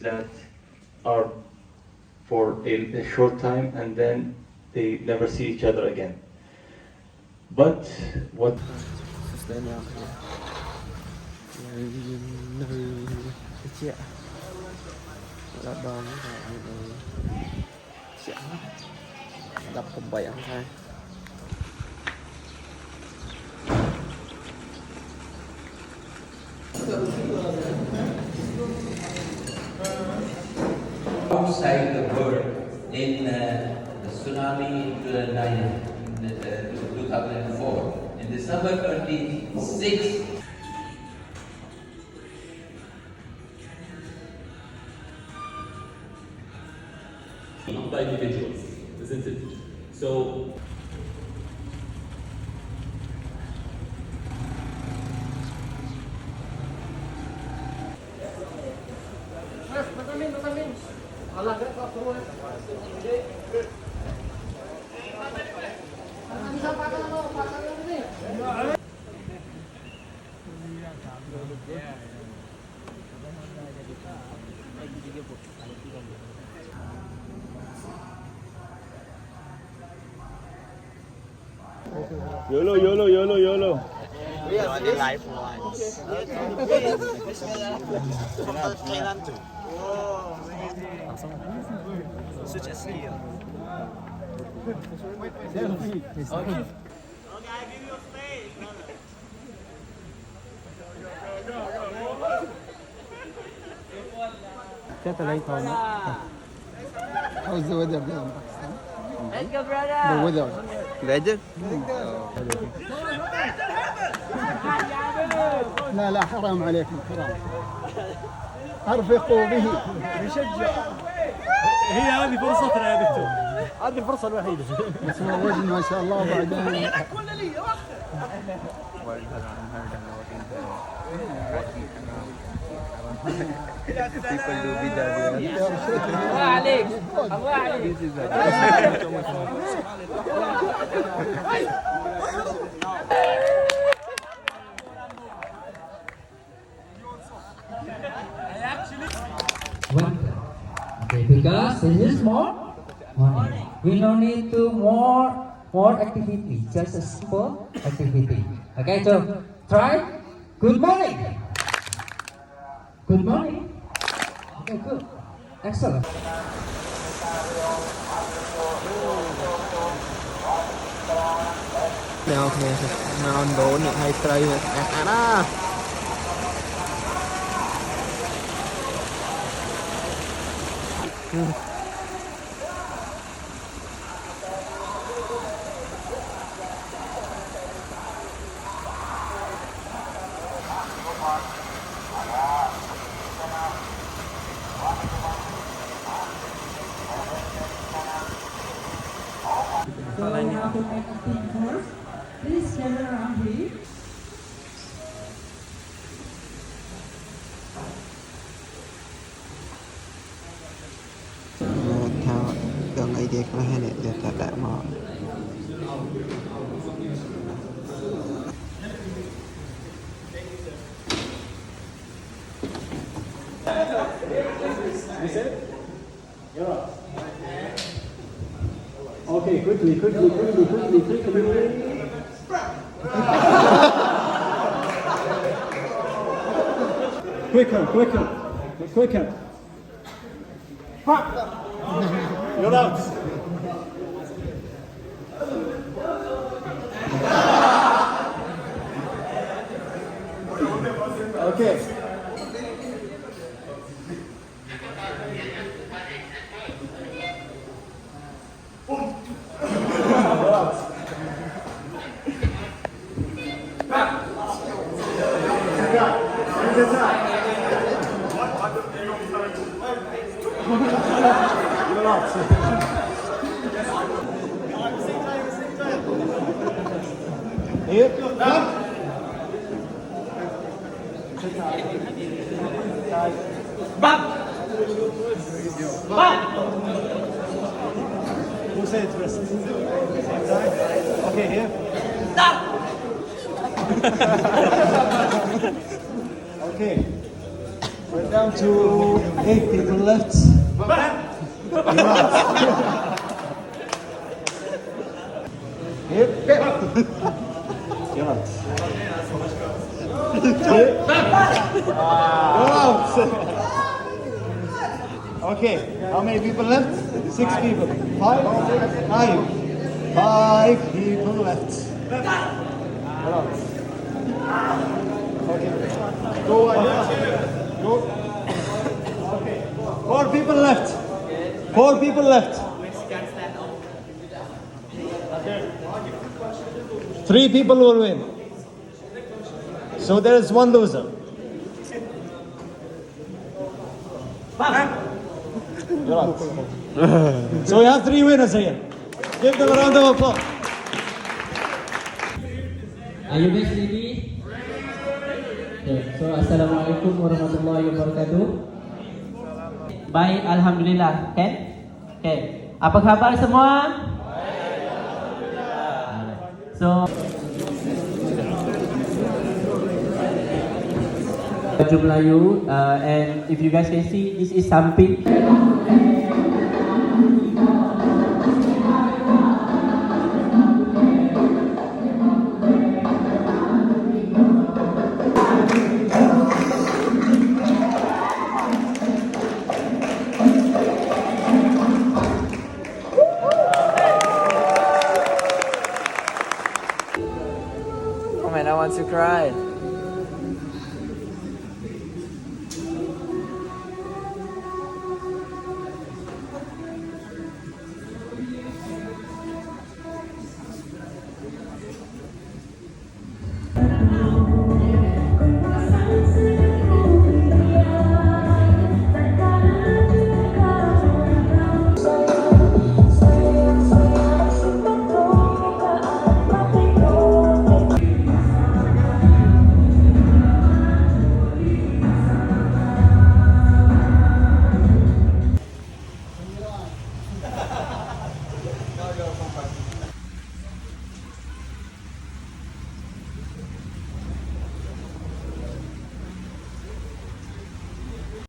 that are for a short time and then they never see each other again. But what outside the world in the tsunami in 2004. In December 26, by individuals, isn't it? So YOLO, YOLO, YOLO, YOLO. We are the life one. Thailand too. Such a skill. Okay. How's the weather there? Let's go, brother. The weather. Weather? لا لا حرام عليكم حرام. أرفقوا به. نشجع. هي هذه فرصتنا يا دكتور. هذه الفرصة الوحيدة. بس هو وزن ما شاء الله وبعدين. People do video. Okay, because this is more money. We don't need to more activity, just a simple activity. Okay, so try. Good morning. Good morning. Okay, good. Excellent. Nào nè, nào đổ nè, hai cây nè, đó. So how to make a team first? Please gather around here. Thao gần ấy đẹp là hai nè, để ta đại mỏ. Okay, quickly. Quicker. You're out. Okay. Here. Who said rest? Same time? Okay, here. Okay. We're down to 8 people left. You're out. Here. You're out. You're out. Okay, how many people left? 6 people. 5 people left. You're out. Okay. Go on. Go. Okay. 4 people left. 4 people left. 3 people will win. So there is 1 loser. You're out. So we have 3 winners here. Give them a round of applause. Are you guys ready? Okay. So Assalamualaikum warahmatullahi wabarakatuh. Baik, alhamdulillah. Kan? Okay. Apa khabar semua? So baju Melayu, and if you guys can see, this is samping. Oh man, I want to cry.